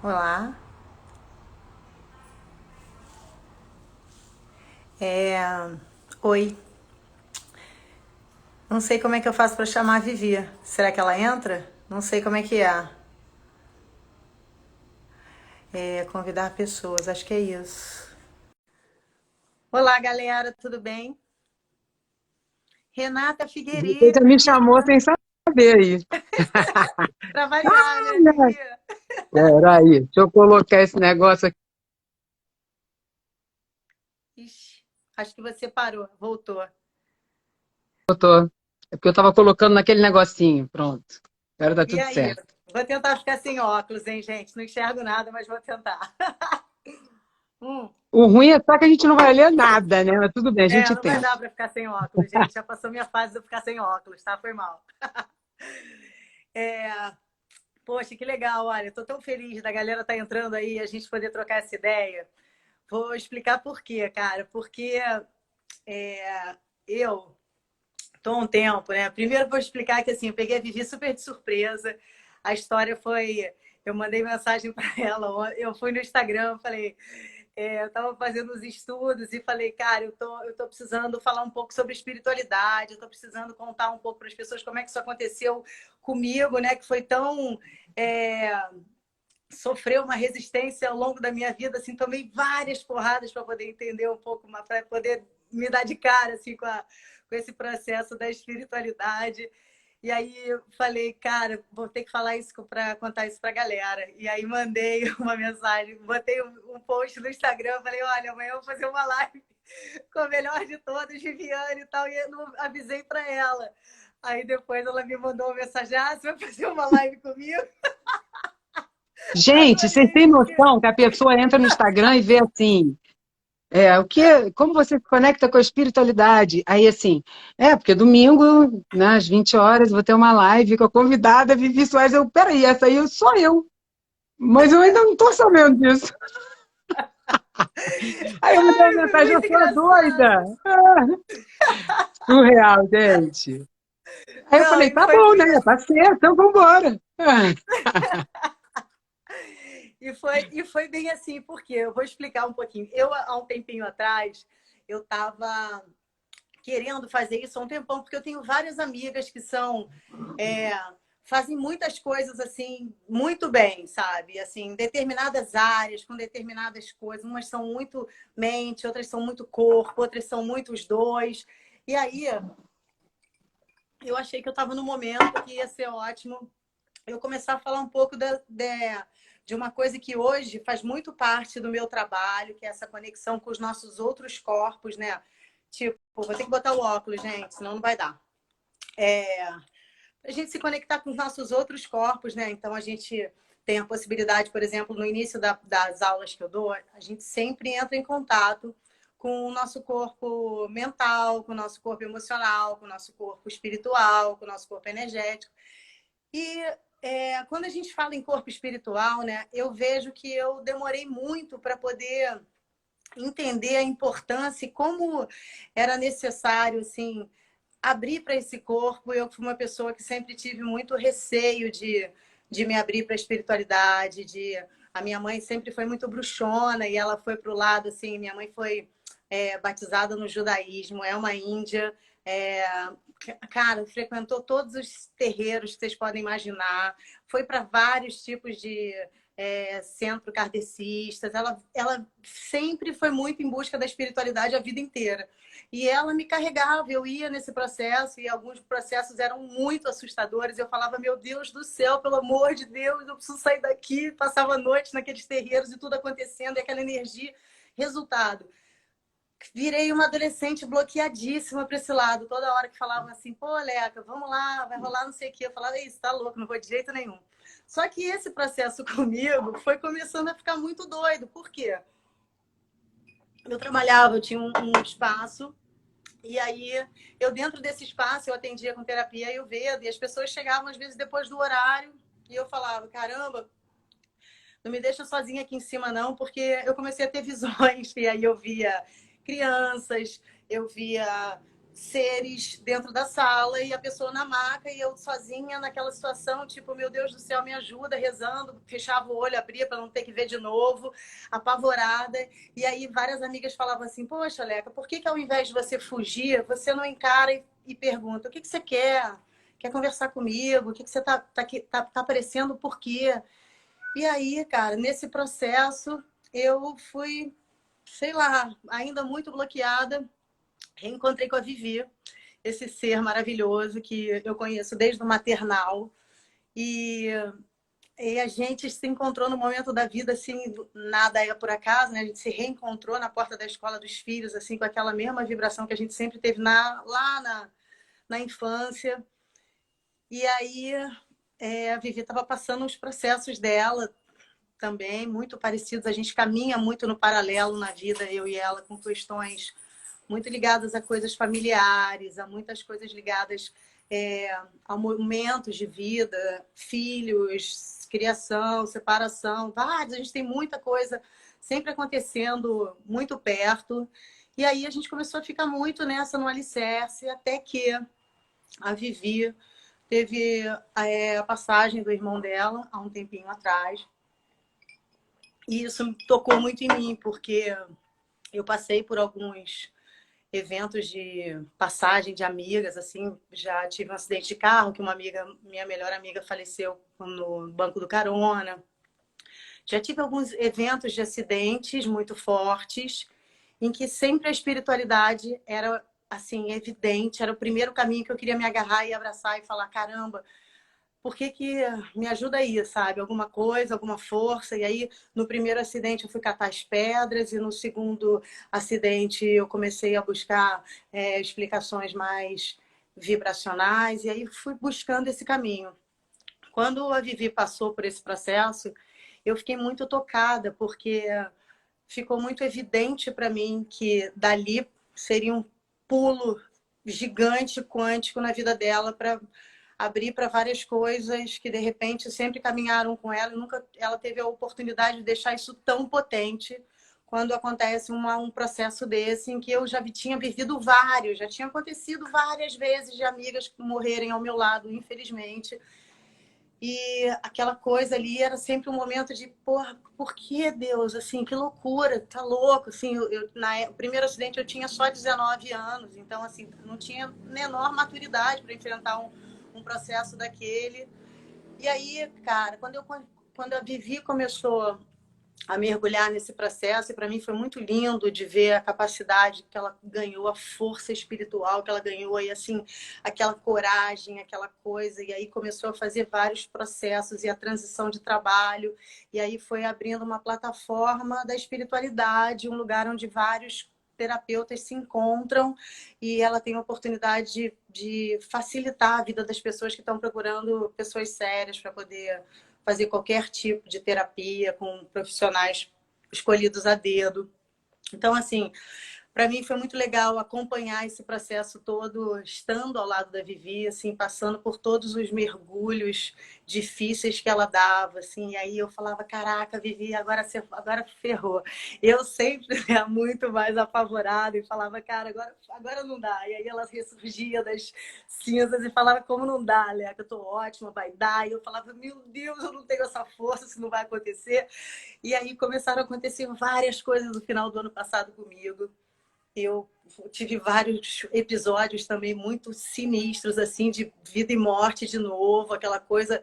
Olá. É... Oi. Não sei como é que eu faço para chamar a Vivi. Será que ela entra? Não sei como é que é. Convidar pessoas, acho que é isso. Olá, galera, tudo bem? Renata Você Figueiredo me aqui, chamou sem saber aí. para variar, né, Ai, Vivi? peraí, deixa eu colocar esse negócio aqui. Ixi, acho que você parou, voltou. É porque eu estava colocando naquele negocinho. Pronto. Agora tá E tudo aí? certo. Vou tentar ficar sem óculos, hein, gente? Não enxergo nada, mas vou tentar. Hum. O ruim é só que a gente não vai ler nada, né? Mas tudo bem, a gente Não vai tenta. dar para ficar sem óculos, gente. Já passou minha fase de eu ficar sem óculos, tá? Foi mal. É, Poxa, que legal, olha, estou tão feliz da galera estar entrando aí, a gente poder trocar essa ideia. Vou explicar por quê, cara. Porque eu estou há um tempo, né? Primeiro vou explicar que assim, eu peguei a Vivi super de surpresa. A história foi, eu mandei mensagem para ela, eu fui no Instagram, falei, eu estava fazendo os estudos e falei, cara, eu tô precisando falar um pouco sobre espiritualidade, eu tô precisando contar um pouco para as pessoas como é que isso aconteceu comigo, né? Que foi tão é, sofreu uma resistência ao longo da minha vida, assim, tomei várias porradas para poder entender um pouco, para poder me dar de cara assim com esse processo da espiritualidade. E aí eu falei, cara, vou ter que falar isso para contar isso para a galera. E aí mandei uma mensagem, botei um post no Instagram, falei, olha, amanhã eu vou fazer uma live com a melhor de todas, Viviane e tal, e eu não avisei para ela. Aí depois ela me mandou uma mensagem, você vai fazer uma live comigo? Gente, vocês Adorei, têm porque noção que a pessoa entra no Instagram e vê assim, como você se conecta com a espiritualidade? Aí assim, porque domingo, né, às 20 horas, vou ter uma live com a convidada Vivi Soares. Peraí, essa aí sou eu. Mas eu ainda não estou sabendo disso. Aí eu mandei uma ai, foi mensagem, eu muito sou doida. engraçado. Surreal, gente. Aí eu Não, falei, e tá foi bom, muito. né? Tá certo, então vambora. E foi bem assim, porque eu vou explicar um pouquinho. Eu, há um tempinho atrás, eu estava querendo fazer isso há um tempão, porque eu tenho várias amigas que são. é, Fazem muitas coisas assim muito bem, sabe? Assim, em determinadas áreas, com determinadas coisas. Umas são muito mente, outras são muito corpo, outras são muito os dois. E aí eu achei que eu estava no momento que ia ser ótimo eu começar a falar um pouco de uma coisa que hoje faz muito parte do meu trabalho, que é essa conexão com os nossos outros corpos, né? Tipo, vou ter que botar o óculos, gente, senão não vai dar. A gente se conectar com os nossos outros corpos, né? Então a gente tem a possibilidade, por exemplo, no início das aulas que eu dou, a gente sempre entra em contato com o nosso corpo mental, com o nosso corpo emocional, com o nosso corpo espiritual, com o nosso corpo energético. E quando a gente fala em corpo espiritual, né, eu vejo que eu demorei muito para poder entender a importância e como era necessário assim abrir para esse corpo. Eu fui uma pessoa que sempre tive muito receio de me abrir para a espiritualidade. A minha mãe sempre foi muito bruxona e ela foi para o lado assim. Minha mãe foi batizada no judaísmo, é uma índia. É, Cara, frequentou todos os terreiros que vocês podem imaginar, foi para vários tipos de centro kardecistas. Ela sempre foi muito em busca da espiritualidade a vida inteira. E ela me carregava, eu ia nesse processo, e alguns processos eram muito assustadores. Eu falava, meu Deus do céu, pelo amor de Deus, eu preciso sair daqui. Passava a noite naqueles terreiros e tudo acontecendo, e aquela energia. Resultado, virei uma adolescente bloqueadíssima para esse lado. Toda hora que falavam assim, pô, Leca, vamos lá, vai rolar não sei o quê. Eu falava, isso, tá louco, não vou de jeito nenhum. Só que esse processo comigo foi começando a ficar muito doido. Por quê? Eu trabalhava, eu tinha um espaço, e aí eu dentro desse espaço eu atendia com terapia Ayurveda, e as pessoas chegavam às vezes depois do horário, e eu falava, caramba, não me deixa sozinha aqui em cima não, porque eu comecei a ter visões, e aí eu via crianças, eu via seres dentro da sala e a pessoa na maca e eu sozinha naquela situação, tipo, meu Deus do céu, me ajuda, rezando, fechava o olho, abria para não ter que ver de novo, apavorada. E aí várias amigas falavam assim, poxa, Leca, por que ao invés de você fugir, você não encara e pergunta, o que você quer? Quer conversar comigo? O que você tá aparecendo por quê? E aí, cara, nesse processo, eu fui, sei lá, ainda muito bloqueada, reencontrei com a Vivi, esse ser maravilhoso que eu conheço desde o maternal. E, e a gente se encontrou no momento da vida, assim, nada é por acaso, né? A gente se reencontrou na porta da escola dos filhos, assim, com aquela mesma vibração que a gente sempre teve lá na infância. E aí a Vivi estava passando os processos dela também, muito parecidos. A gente caminha muito no paralelo na vida, eu e ela, com questões muito ligadas a coisas familiares, a muitas coisas ligadas a momentos de vida, filhos, criação, separação, vários. A gente tem muita coisa sempre acontecendo muito perto. E aí a gente começou a ficar muito nessa no alicerce, até que a Vivi teve a passagem do irmão dela há um tempinho atrás. E isso me tocou muito em mim, porque eu passei por alguns eventos de passagem de amigas, assim, já tive um acidente de carro, que uma amiga, minha melhor amiga, faleceu no banco do carona. Já tive alguns eventos de acidentes muito fortes, em que sempre a espiritualidade era, assim, evidente, era o primeiro caminho que eu queria me agarrar e abraçar e falar, caramba, por que me ajuda aí, sabe? Alguma coisa, alguma força. E aí, no primeiro acidente, eu fui catar as pedras, e no segundo acidente, eu comecei a buscar explicações mais vibracionais, e aí fui buscando esse caminho. Quando a Vivi passou por esse processo, eu fiquei muito tocada, porque ficou muito evidente para mim que dali seria um pulo gigante quântico na vida dela para abrir para várias coisas que de repente sempre caminharam com ela e nunca ela teve a oportunidade de deixar isso tão potente quando acontece um processo desse em que eu já tinha vivido vários, já tinha acontecido várias vezes de amigas morrerem ao meu lado, infelizmente. E aquela coisa ali era sempre um momento de, porra, por que Deus? Assim, que loucura, tá louco. Assim, o primeiro acidente eu tinha só 19 anos, então, assim, não tinha menor maturidade para enfrentar um processo daquele. E aí, cara, quando a Vivi começou a mergulhar nesse processo, e para mim foi muito lindo de ver a capacidade que ela ganhou, a força espiritual que ela ganhou, e assim, aquela coragem, aquela coisa, e aí começou a fazer vários processos e a transição de trabalho, e aí foi abrindo uma plataforma da espiritualidade, um lugar onde vários terapeutas se encontram e ela tem a oportunidade de facilitar a vida das pessoas que estão procurando pessoas sérias para poder fazer qualquer tipo de terapia com profissionais escolhidos a dedo. Então, assim, para mim foi muito legal acompanhar esse processo todo, estando ao lado da Vivi, assim, passando por todos os mergulhos difíceis que ela dava, assim, e aí eu falava, caraca, Vivi, agora ferrou. Eu sempre era muito mais apavorada e falava, cara, agora não dá. E aí ela ressurgia das cinzas e falava, como não dá, Leca, eu tô ótima, vai dar. E eu falava, meu Deus, eu não tenho essa força, isso não vai acontecer. E aí começaram a acontecer várias coisas no final do ano passado comigo. Eu tive vários episódios também muito sinistros, assim, de vida e morte de novo, aquelas coisas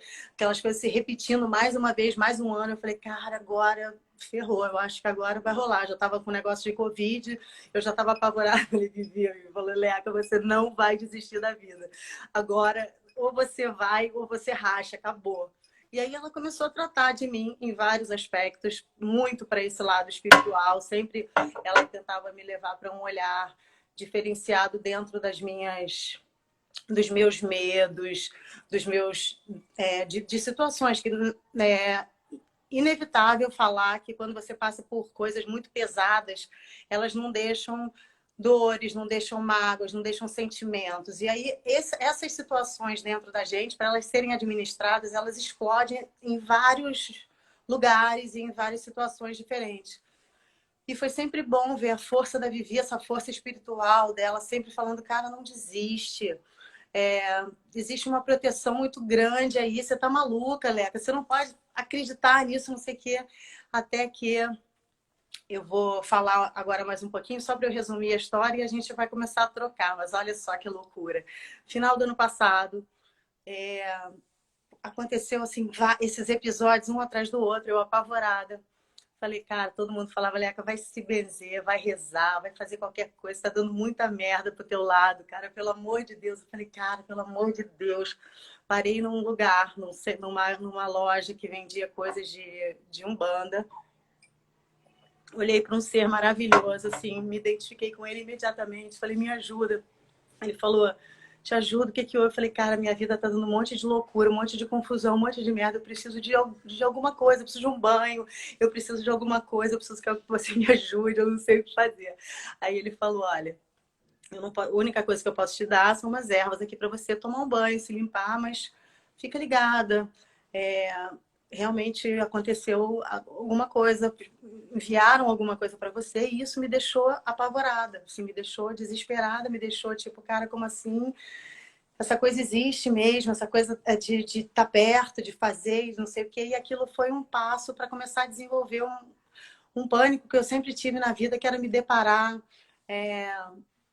se repetindo mais uma vez, mais um ano. Eu falei, cara, agora ferrou, eu acho que agora vai rolar. Já estava com negócio de Covid, eu já estava apavorada. Ele vivia, eu falei, Leca, você não vai desistir da vida. Agora, ou você vai, ou você racha, acabou. E aí ela começou a tratar de mim em vários aspectos, muito para esse lado espiritual. Sempre ela tentava me levar para um olhar diferenciado dentro dos meus medos, de situações que é inevitável falar que quando você passa por coisas muito pesadas, elas não deixam dores, não deixam mágoas, não deixam sentimentos. E aí, essas situações dentro da gente, para elas serem administradas, elas explodem em vários lugares e em várias situações diferentes. E foi sempre bom ver a força da Vivi, essa força espiritual dela, sempre falando, cara, não desiste. Existe uma proteção muito grande aí, você tá maluca, Leca, você não pode acreditar nisso, não sei o quê. Até que eu vou falar agora mais um pouquinho, só para eu resumir a história e a gente vai começar a trocar. Mas olha só que loucura. Final do ano passado, aconteceu assim, esses episódios um atrás do outro, eu apavorada. Falei, cara, todo mundo falava, Leca, vai se benzer, vai rezar, vai fazer qualquer coisa, tá dando muita merda pro teu lado, cara, pelo amor de Deus. Eu falei, cara, pelo amor de Deus. Parei num lugar, numa loja que vendia coisas de Umbanda. Olhei para um ser maravilhoso, assim, me identifiquei com ele imediatamente. Falei, me ajuda. Ele falou, te ajudo, o que que houve? Eu falei, cara, minha vida tá dando um monte de loucura, um monte de confusão, um monte de merda. Eu preciso de alguma coisa, eu preciso de um banho, eu preciso de alguma coisa, eu preciso que você me ajude, eu não sei o que fazer. Aí ele falou, olha, eu não a única coisa que eu posso te dar são umas ervas aqui para você tomar um banho, se limpar, mas fica ligada. Realmente aconteceu alguma coisa, enviaram alguma coisa para você e isso me deixou apavorada, assim, me deixou desesperada, me deixou tipo, cara, como assim? Essa coisa existe mesmo, essa coisa de estar perto, de fazer, não sei o quê, e aquilo foi um passo para começar a desenvolver um pânico que eu sempre tive na vida, que era me deparar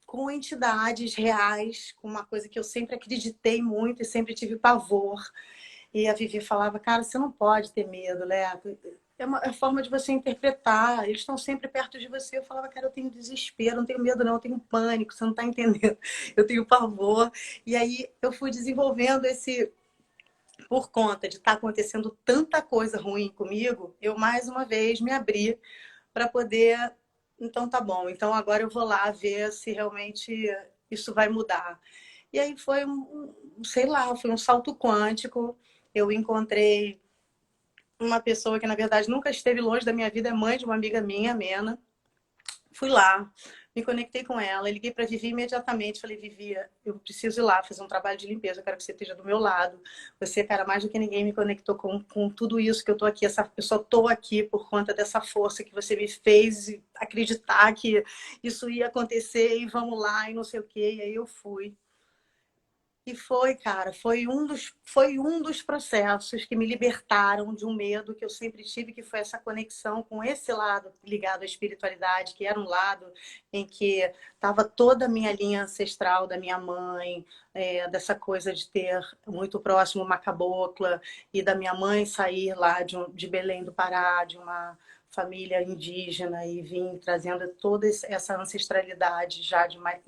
com entidades reais, com uma coisa que eu sempre acreditei muito e sempre tive pavor. E a Vivi falava, cara, você não pode ter medo, Leco. É uma forma de você interpretar. Eles estão sempre perto de você. Eu falava, cara, eu tenho desespero, não tenho medo, não, eu tenho pânico, você não está entendendo. Eu tenho pavor. E aí eu fui desenvolvendo esse. Por conta de estar acontecendo tanta coisa ruim comigo, eu mais uma vez me abri para poder. Então tá bom, então agora eu vou lá ver se realmente isso vai mudar. E aí foi sei lá, foi um salto quântico. Eu encontrei uma pessoa que, na verdade, nunca esteve longe da minha vida, é mãe de uma amiga minha, Mena. Fui lá, me conectei com ela, liguei para Vivi imediatamente. Falei, Vivi, eu preciso ir lá fazer um trabalho de limpeza, eu quero que você esteja do meu lado. Você, cara, mais do que ninguém me conectou com tudo isso que eu tô aqui. Eu só tô aqui por conta dessa força que você me fez acreditar que isso ia acontecer e vamos lá e não sei o quê. E aí eu fui. E foi, cara, foi um dos processos que me libertaram de um medo que eu sempre tive, que foi essa conexão com esse lado ligado à espiritualidade, que era um lado em que estava toda a minha linha ancestral da minha mãe, dessa coisa de ter muito próximo uma cabocla, e da minha mãe sair lá de Belém do Pará, de uma família indígena, e vir trazendo toda essa ancestralidade já de mais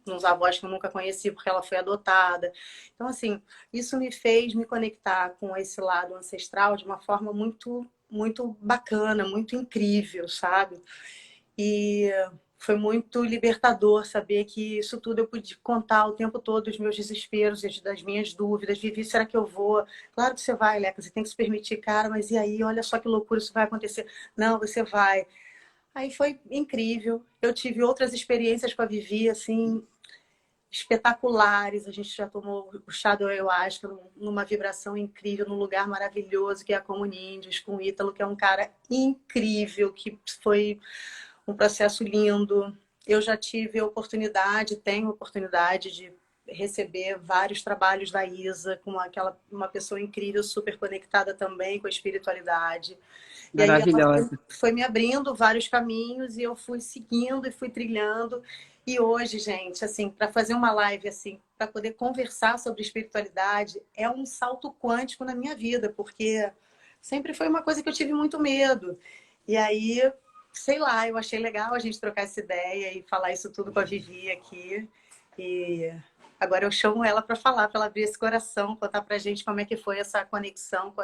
uns avós que eu nunca conheci porque ela foi adotada. Então, assim, isso me fez me conectar com esse lado ancestral de uma forma muito, muito bacana, muito incrível, sabe? E foi muito libertador saber que isso tudo eu pude contar o tempo todo, os meus desesperos, das minhas dúvidas. Vivi, será que eu vou? Claro que você vai, Leca, você tem que se permitir, cara, mas e aí? Olha só que loucura, isso vai acontecer. Não, você vai. Aí foi incrível. Eu tive outras experiências com a Vivi, assim, espetaculares. A gente já tomou o chá do ayahuasca numa vibração incrível, num lugar maravilhoso que é a Comuníndios, com o Ítalo, que é um cara incrível, que foi um processo lindo. Eu já tive a oportunidade, tenho a oportunidade de receber vários trabalhos da Isa, com uma pessoa incrível, super conectada também com a espiritualidade. E aí ela Maravilhosa. foi me abrindo vários caminhos e eu fui seguindo e fui trilhando. E hoje, gente, assim, para fazer uma live assim, para poder conversar sobre espiritualidade, é um salto quântico na minha vida, porque sempre foi uma coisa que eu tive muito medo. E aí, sei lá, eu achei legal a gente trocar essa ideia e falar isso tudo com a Vivi aqui. E agora eu chamo ela para falar, para ela abrir esse coração, contar pra gente como é que foi essa conexão com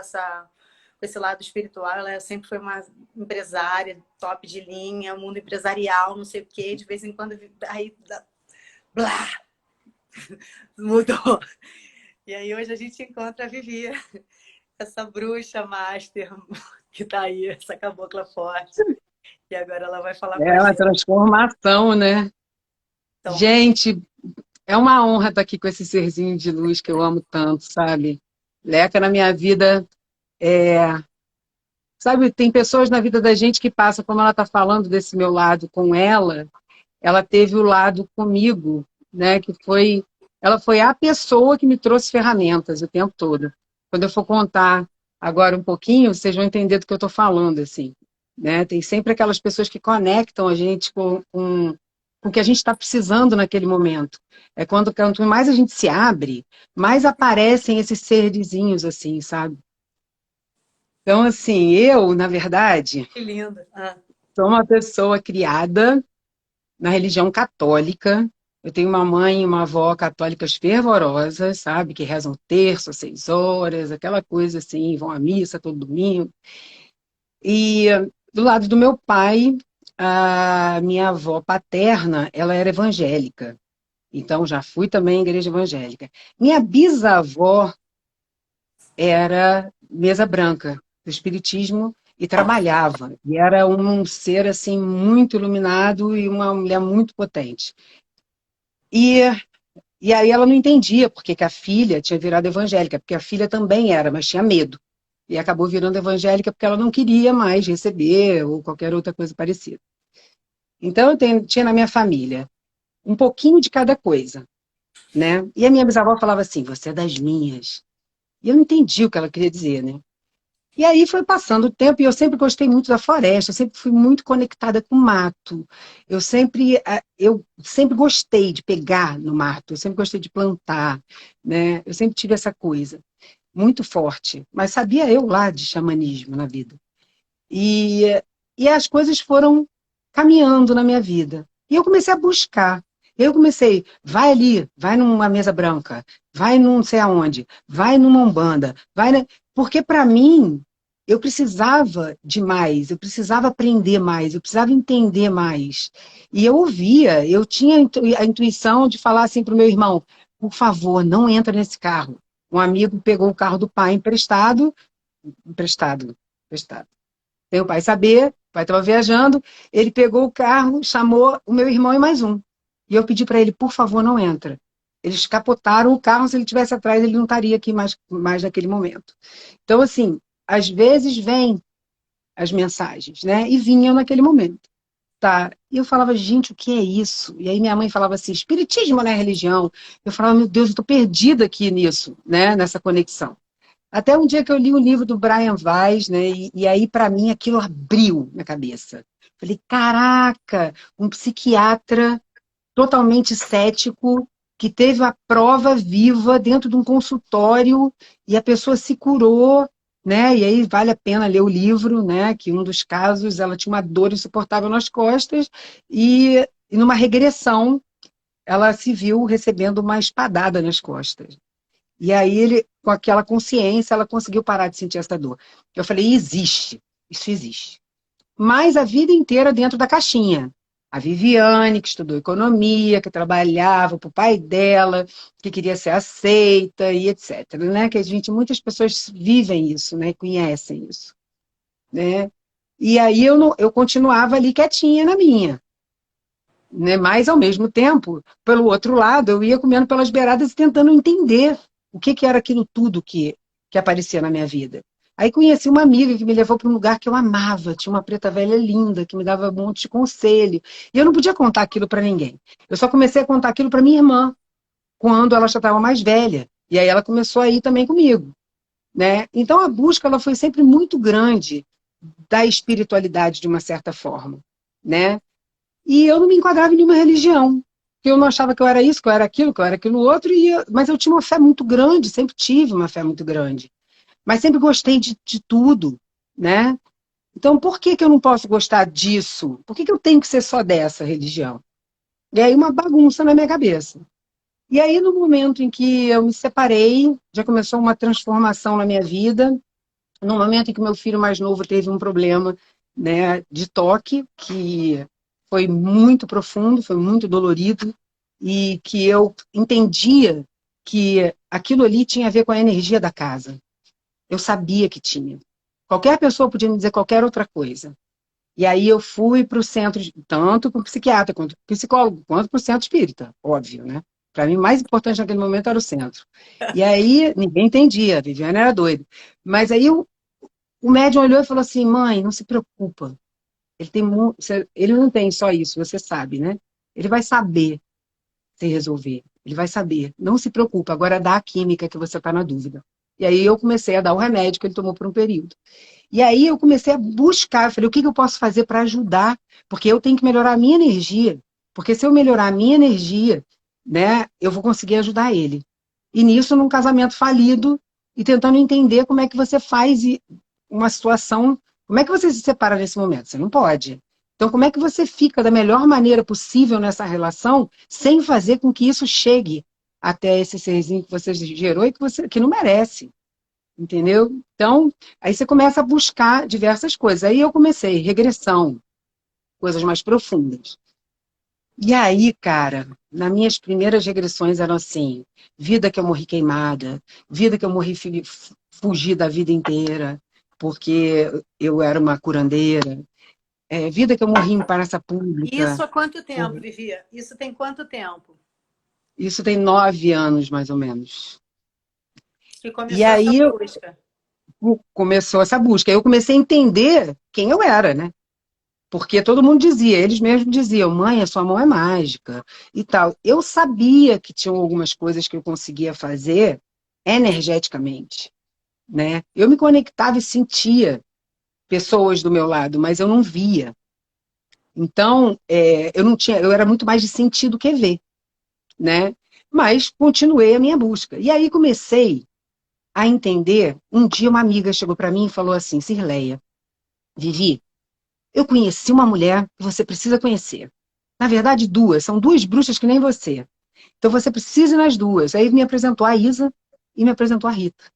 esse lado espiritual. Ela sempre foi uma empresária top de linha, mundo empresarial, não sei o quê. De vez em quando, aí, blá, mudou. E aí hoje a gente encontra a Vivi, essa bruxa master que tá aí, essa cabocla forte. E agora ela vai falar com a É uma gente. transformação, né? Então, Gente, é uma honra estar aqui com esse serzinho de luz que eu amo tanto, sabe? Leca na minha vida é Sabe, tem pessoas na vida da gente que passam, como ela está falando desse meu lado com ela teve o lado comigo, né? Ela foi a pessoa que me trouxe ferramentas o tempo todo. Quando eu for contar agora um pouquinho, vocês vão entender do que eu estou falando, assim, né? Tem sempre aquelas pessoas que conectam a gente com o que a gente está precisando naquele momento. É quanto mais a gente se abre, mais aparecem esses serzinhos, assim, sabe? Então, assim, eu, na verdade, Que lindo. Ah. sou uma pessoa criada na religião católica. Eu tenho uma mãe e uma avó católicas fervorosas, sabe? Que rezam terço às 6 horas, aquela coisa assim, vão à missa todo domingo. E do lado do meu pai, a minha avó paterna, ela era evangélica. Então, já fui também à igreja evangélica. Minha bisavó era mesa branca do espiritismo e trabalhava. E era um ser assim muito iluminado e uma mulher muito potente. E, e aí ela não entendia por que que a filha tinha virado evangélica, porque a filha também era, mas tinha medo. E acabou virando evangélica porque ela não queria mais receber ou qualquer outra coisa parecida. Então tinha na minha família um pouquinho de cada coisa, né? E a minha bisavó falava assim, você é das minhas. E eu não entendi o que ela queria dizer, né? E aí foi passando o tempo e eu sempre gostei muito da floresta, eu sempre fui muito conectada com o mato. Eu sempre gostei de pegar no mato, eu sempre gostei de plantar, né? Eu sempre tive essa coisa muito forte, mas sabia eu lá de xamanismo na vida. E, e as coisas foram caminhando na minha vida. E eu comecei a buscar. Eu comecei, vai ali, vai numa mesa branca, vai não sei aonde, vai numa umbanda, porque para mim eu precisava de mais, eu precisava aprender mais, eu precisava entender mais. E eu ouvia, eu tinha a intuição de falar assim para o meu irmão, por favor, não entra nesse carro. Um amigo pegou o carro do pai emprestado, emprestado. Sem o pai saber, o pai estava viajando, ele pegou o carro, chamou o meu irmão e mais um. E eu pedi para ele, por favor, não entra. Eles capotaram o carro, se ele estivesse atrás, ele não estaria aqui mais naquele momento. Então, assim, às vezes vêm as mensagens, né? E vinham naquele momento. Tá. E eu falava, gente, o que é isso? E aí minha mãe falava assim, espiritismo não é religião. Eu falava, meu Deus, eu estou perdida aqui nisso, né? Nessa conexão. Até um dia que eu li o livro do Brian Weiss, né? E aí, para mim, aquilo abriu na cabeça. Falei, caraca, um psiquiatra totalmente cético, que teve a prova viva dentro de um consultório e a pessoa se curou, né? E aí vale a pena ler o livro, né? Que um dos casos ela tinha uma dor insuportável nas costas e numa regressão ela se viu recebendo uma espadada nas costas. E aí ele, com aquela consciência, ela conseguiu parar de sentir essa dor. Eu falei, existe, isso existe. Mas a vida inteira dentro da caixinha. A Viviane, que estudou economia, que trabalhava para o pai dela, que queria ser aceita e etc. Né? Que muitas pessoas vivem isso, né? Conhecem isso. Né? E aí eu continuava ali quietinha na minha. Né? Mas, ao mesmo tempo, pelo outro lado, eu ia comendo pelas beiradas e tentando entender o que era aquilo tudo que aparecia na minha vida. Aí conheci uma amiga que me levou para um lugar que eu amava, tinha uma preta velha linda, que me dava um monte de conselho. E eu não podia contar aquilo para ninguém. Eu só comecei a contar aquilo para minha irmã, quando ela já estava mais velha. E aí ela começou a ir também comigo. Né? Então a busca ela foi sempre muito grande da espiritualidade, de uma certa forma. Né? E eu não me enquadrava em nenhuma religião. Eu não achava que eu era isso, que eu era aquilo, que eu era aquilo outro, mas eu tinha uma fé muito grande, sempre tive uma fé muito grande. Mas sempre gostei de tudo, né? Então, por que que eu não posso gostar disso? Por que que eu tenho que ser só dessa religião? E aí uma bagunça na minha cabeça. E aí, no momento em que eu me separei, já começou uma transformação na minha vida. No momento em que meu filho mais novo teve um problema, né, de toque, que foi muito profundo, foi muito dolorido, e que eu entendia que aquilo ali tinha a ver com a energia da casa. Eu sabia que tinha. Qualquer pessoa podia me dizer qualquer outra coisa. E aí eu fui para o centro, tanto para o psiquiatra, quanto para o psicólogo, quanto para o centro espírita, óbvio, né? Para mim, o mais importante naquele momento era o centro. E aí ninguém entendia, a Viviane era doida. Mas aí O médium olhou e falou assim, mãe, não se preocupa. Ele não tem só isso, você sabe, né? Ele vai saber se resolver. Ele vai saber. Não se preocupa, agora dá a química que você está na dúvida. E aí eu comecei a dar o remédio que ele tomou por um período. E aí eu comecei a buscar, eu falei, o que eu posso fazer para ajudar? Porque eu tenho que melhorar a minha energia. Porque se eu melhorar a minha energia, né, eu vou conseguir ajudar ele. E nisso, num casamento falido, e tentando entender como é que você faz uma situação, como é que você se separa nesse momento? Você não pode. Então, como é que você fica da melhor maneira possível nessa relação, sem fazer com que isso chegue até esse serzinho que você gerou e que não merece? Entendeu? Então, aí você começa a buscar diversas coisas. Aí eu comecei, regressão, coisas mais profundas. E aí, cara, nas minhas primeiras regressões eram assim, vida que eu morri queimada, vida que eu morri fugi da vida inteira, porque eu era uma curandeira, vida que eu morri em praça Isso pública. há quanto tempo, Vivia? Isso tem quanto tempo Isso tem 9 anos, mais ou menos. que E começou essa aí busca? começou essa busca. Eu comecei a entender quem eu era, né? Porque todo mundo dizia, eles mesmos diziam, mãe, a sua mão é mágica e tal. Eu sabia que tinham algumas coisas que eu conseguia fazer energeticamente, né? Eu me conectava e sentia pessoas do meu lado, mas eu não via. Então, eu não tinha, eu era muito mais de sentir do que ver, né? Mas continuei a minha busca. E aí comecei a entender. Um dia uma amiga chegou para mim e falou assim, Cirleia, Vivi, eu conheci uma mulher que você precisa conhecer. Na verdade, duas. São duas bruxas que nem você. Então você precisa ir nas duas. Aí me apresentou a Isa e me apresentou a Rita.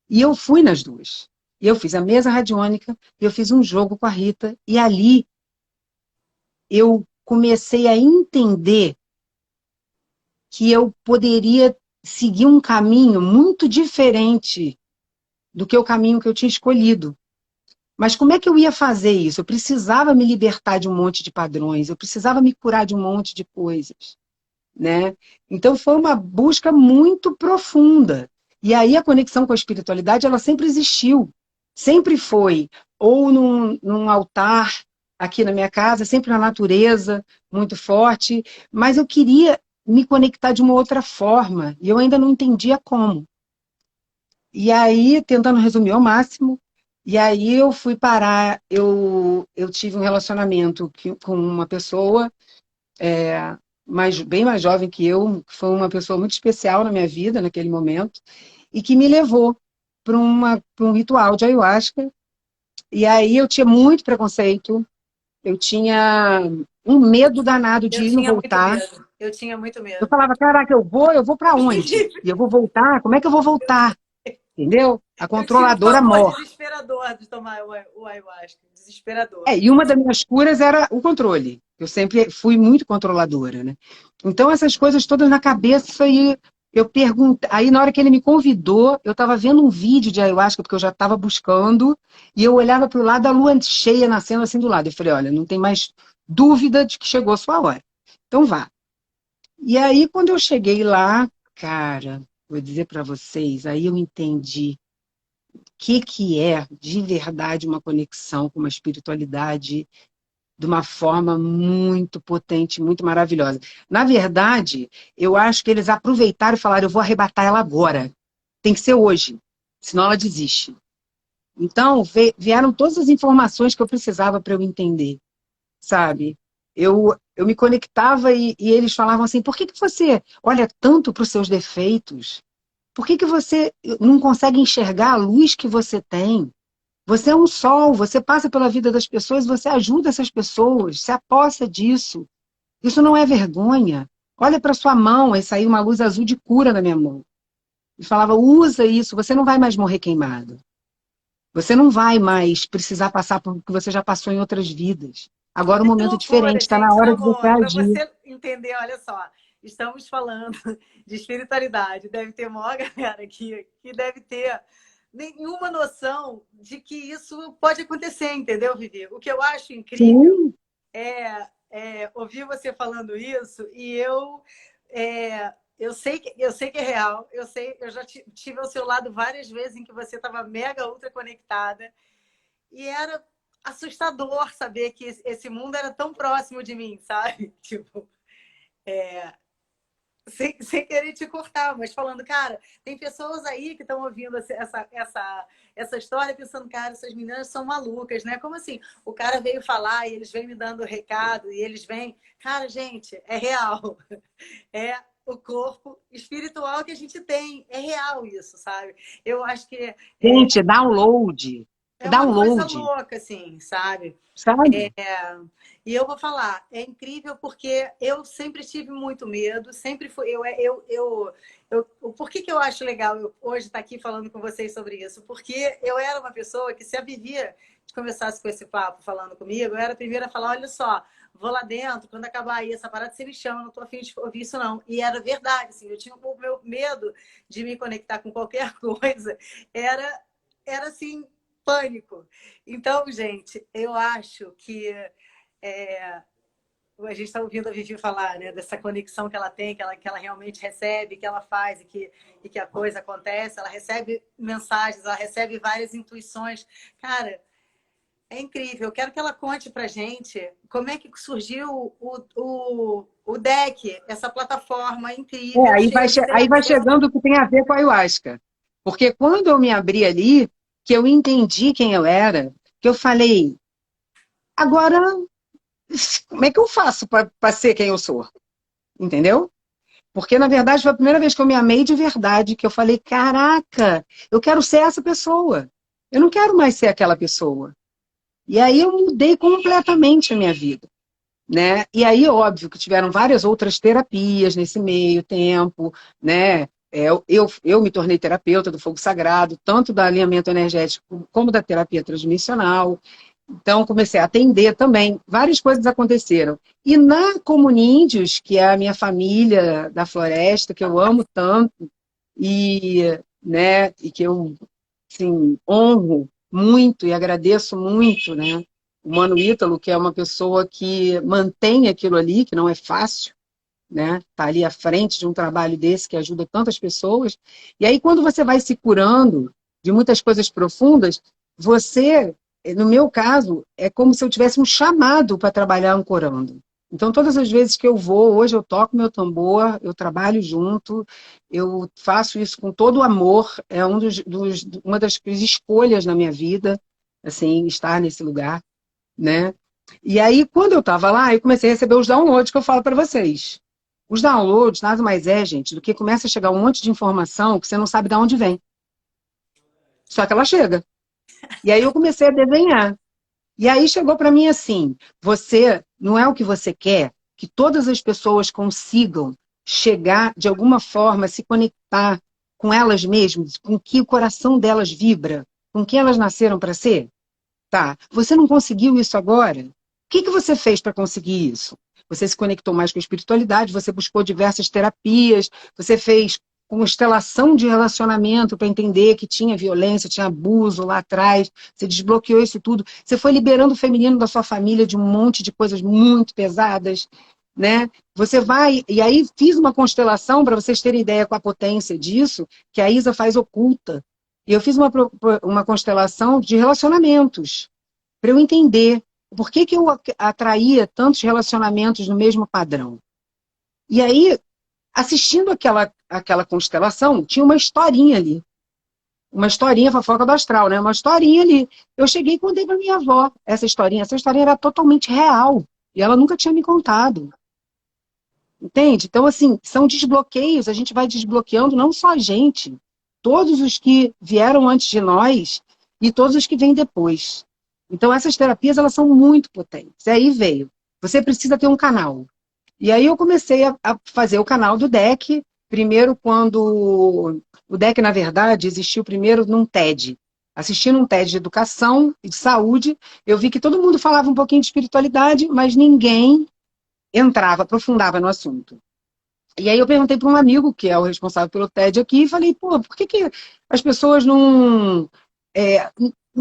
E eu fui nas duas. E eu fiz a mesa radiônica, e eu fiz um jogo com a Rita. E ali eu comecei a entender que eu poderia seguir um caminho muito diferente do que o caminho que eu tinha escolhido. Mas como é que eu ia fazer isso? Eu precisava me libertar de um monte de padrões, eu precisava me curar de um monte de coisas, né? Então foi uma busca muito profunda. E aí a conexão com a espiritualidade, ela sempre existiu. Sempre foi, ou num altar aqui na minha casa, sempre na natureza, muito forte, mas eu queria me conectar de uma outra forma, e eu ainda não entendia como. E aí, tentando resumir ao máximo, e aí eu fui parar, eu tive um relacionamento com uma pessoa bem mais jovem que eu, que foi uma pessoa muito especial na minha vida naquele momento, e que me levou para um ritual de ayahuasca. E aí eu tinha muito preconceito, eu tinha um medo danado de Eu ir e não tinha muito voltar. medo. Eu tinha muito Eu medo. falava, caraca, eu vou para onde? E eu vou voltar? Como é que eu vou voltar? Entendeu? A Eu tinha um controladora pavor mor. desesperador de tomar o ayahuasca. Desesperador. E uma das minhas curas era o controle. Eu sempre fui muito controladora, né? Então, essas coisas todas na cabeça e eu perguntei. Aí, na hora que ele me convidou, eu estava vendo um vídeo de ayahuasca, porque eu já estava buscando, e eu olhava para o lado, a lua cheia nascendo assim do lado. Eu falei, olha, não tem mais dúvida de que chegou a sua hora. Então, vá. E aí, quando eu cheguei lá, cara, vou dizer para vocês, aí eu entendi que é de verdade uma conexão com uma espiritualidade de uma forma muito potente, muito maravilhosa. Na verdade, eu acho que eles aproveitaram e falaram: eu vou arrebatar ela agora. Tem que ser hoje, senão ela desiste. Então, vieram todas as informações que eu precisava para eu entender, sabe? Eu me conectava e eles falavam assim: por que você olha tanto para os seus defeitos? Por que você não consegue enxergar a luz que você tem? Você é um sol, você passa pela vida das pessoas, você ajuda essas pessoas, se aposta disso. Isso não é vergonha. Olha para sua mão, aí saiu uma luz azul de cura na minha mão. E falava, usa isso, você não vai mais morrer queimado. Você não vai mais precisar passar por o que você já passou em outras vidas. Agora o Olha que momento é loucura, diferente, está na gente. hora Não, de você amor, para agir. você entender, olha só, estamos falando de espiritualidade. Deve ter uma galera aqui que deve ter nenhuma noção de que isso pode acontecer, entendeu, Vivi? O que eu acho incrível Sim, é ouvir você falando isso e eu sei que é real, eu já tive ao seu lado várias vezes em que você estava mega ultra conectada e era assustador saber que esse mundo era tão próximo de mim, sabe? Tipo, sem querer te cortar, mas falando, cara, tem pessoas aí que estão ouvindo essa história pensando, cara, essas meninas são malucas, né? Como assim? O cara veio falar e eles vêm me dando recado e eles vêm. Cara, gente, é real. É o corpo espiritual que a gente tem. É real isso, sabe? Eu acho que Gente, download. é uma coisa Download, louca, assim, sabe? sabe? E eu vou falar, é incrível porque eu sempre tive muito medo, sempre fui. Por que eu acho legal eu hoje estar aqui falando com vocês sobre isso? Porque eu era uma pessoa que, se a Vivia começasse com esse papo falando comigo, eu era a primeira a falar: olha só, vou lá dentro, quando acabar aí essa parada, você me chama, não tô afim de ouvir isso, não. E era verdade, assim, eu tinha o meu medo de me conectar com qualquer coisa, era assim, pânico. Então, gente, eu acho que a gente está ouvindo a Vivi falar, né, dessa conexão que ela tem, que ela realmente recebe, que ela faz e que a coisa acontece. Ela recebe mensagens, ela recebe várias intuições. Cara, é incrível. Eu quero que ela conte pra gente como é que surgiu o deck, essa plataforma incrível, cheia de Aí vai terapias. chegando o que tem a ver com a ayahuasca. Porque quando eu me abri ali, que eu entendi quem eu era, que eu falei, agora, como é que eu faço para ser quem eu sou? Entendeu? Porque, na verdade, foi a primeira vez que eu me amei de verdade, que eu falei, caraca, eu quero ser essa pessoa. Eu não quero mais ser aquela pessoa. E aí eu mudei completamente a minha vida, né? E aí, óbvio, que tiveram várias outras terapias nesse meio tempo, né? Eu me tornei terapeuta do fogo sagrado, tanto do alinhamento energético como da terapia transmissional. Então, comecei a atender também. Várias coisas aconteceram. E na Comuníndios, que é a minha família da floresta, que eu amo tanto, e que eu, assim, honro muito e agradeço muito, né? O Mano Ítalo, que é uma pessoa que mantém aquilo ali, que não é fácil, né? Tá ali à frente de um trabalho desse que ajuda tantas pessoas. E aí, quando você vai se curando de muitas coisas profundas, você, no meu caso, é como se eu tivesse um chamado para trabalhar ancorando. Então, todas as vezes que eu vou, hoje eu toco meu tambor, eu trabalho junto, eu faço isso com todo o amor, é uma das escolhas na minha vida, assim, estar nesse lugar, né? E aí, quando eu estava lá, eu comecei a receber os downloads que eu falo para vocês. Os downloads nada mais é, gente, do que começa a chegar um monte de informação que você não sabe de onde vem. Só que ela chega. E aí eu comecei a desenhar. E aí chegou para mim assim: você não é o que você quer, que todas as pessoas consigam chegar de alguma forma, se conectar com elas mesmas, com que o coração delas vibra, com quem elas nasceram para ser? Tá. Você não conseguiu isso agora? O que você fez para conseguir isso? Você se conectou mais com a espiritualidade, você buscou diversas terapias, você fez constelação de relacionamento para entender que tinha violência, tinha abuso lá atrás, você desbloqueou isso tudo, você foi liberando o feminino da sua família de um monte de coisas muito pesadas, né? Você vai, e aí fiz uma constelação para vocês terem ideia com a potência disso, que a Isa faz oculta. E eu fiz uma constelação de relacionamentos, para eu entender por que eu atraía tantos relacionamentos no mesmo padrão. E aí, assistindo aquela constelação, tinha uma historinha ali. Uma historinha, fofoca do astral, né? Uma historinha ali. Eu cheguei e contei para minha avó essa historinha. Essa historinha era totalmente real. E ela nunca tinha me contado. Entende? Então, assim, são desbloqueios. A gente vai desbloqueando não só a gente, todos os que vieram antes de nós e todos os que vêm depois. Então, essas terapias, elas são muito potentes. E aí veio. Você precisa ter um canal. E aí eu comecei a fazer o canal do deck, primeiro quando o deck, na verdade, existiu primeiro num TED. Assistindo um TED de educação e de saúde, eu vi que todo mundo falava um pouquinho de espiritualidade, mas ninguém entrava, aprofundava no assunto. E aí eu perguntei para um amigo, que é o responsável pelo TED aqui, e falei, pô, por que as pessoas não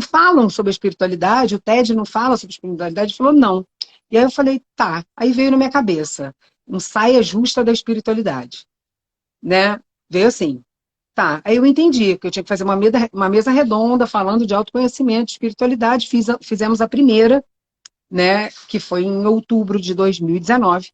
falam sobre a espiritualidade? O TED não fala sobre espiritualidade? Ele falou, não. E aí eu falei, tá. Aí veio na minha cabeça, um saia justa da espiritualidade, né? Veio assim. Tá, aí eu entendi que eu tinha que fazer uma mesa redonda falando de autoconhecimento, espiritualidade. Fizemos a primeira, né, que foi em outubro de 2019.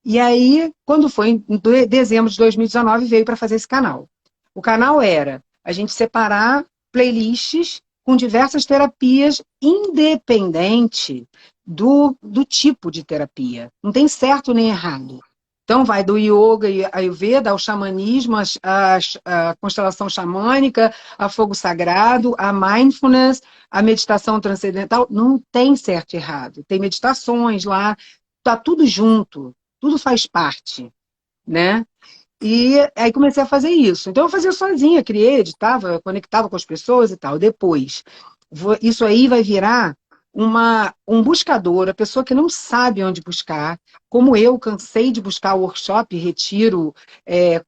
E aí, quando foi em dezembro de 2019, veio para fazer esse canal. O canal era a gente separar playlists com diversas terapias, independente do tipo de terapia. Não tem certo nem errado. Então, vai do yoga e ayurveda ao xamanismo, a constelação xamânica, a fogo sagrado, a mindfulness, a meditação transcendental. Não tem certo e errado. Tem meditações lá, tá tudo junto, tudo faz parte, né? E aí comecei a fazer isso. Então eu fazia sozinha, criei, editava, conectava com as pessoas e tal. Depois, isso aí vai virar um buscador, a pessoa que não sabe onde buscar, como eu cansei de buscar workshop, retiro,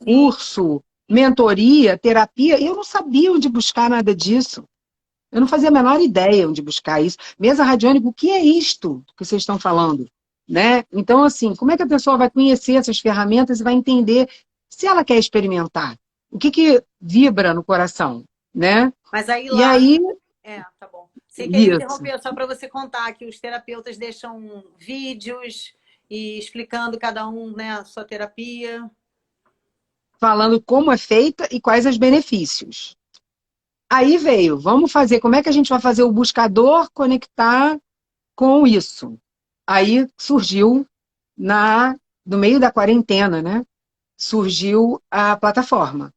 curso, mentoria, terapia, e eu não sabia onde buscar nada disso. Eu não fazia a menor ideia onde buscar isso. Mesa radiônica, o que é isto que vocês estão falando? Né? Então, assim, como é que a pessoa vai conhecer essas ferramentas e vai entender se ela quer experimentar? O que vibra no coração, né? Mas aí E lá... aí... tá bom. Você queria Isso. interromper só para você contar que os terapeutas deixam vídeos e explicando cada um, né, a sua terapia. Falando como é feita e quais os benefícios. Aí veio, vamos fazer, como é que a gente vai fazer o buscador conectar com isso? Aí surgiu, no meio da quarentena, né? Surgiu a plataforma.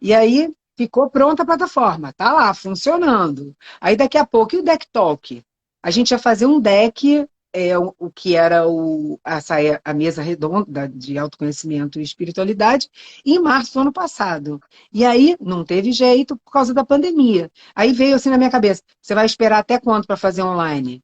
E aí ficou pronta a plataforma, tá lá, funcionando. Aí daqui a pouco, e o Deck Talk? A gente ia fazer um deck, o que era a mesa redonda de autoconhecimento e espiritualidade, em março do ano passado. E aí não teve jeito por causa da pandemia. Aí veio assim na minha cabeça, você vai esperar até quando para fazer online?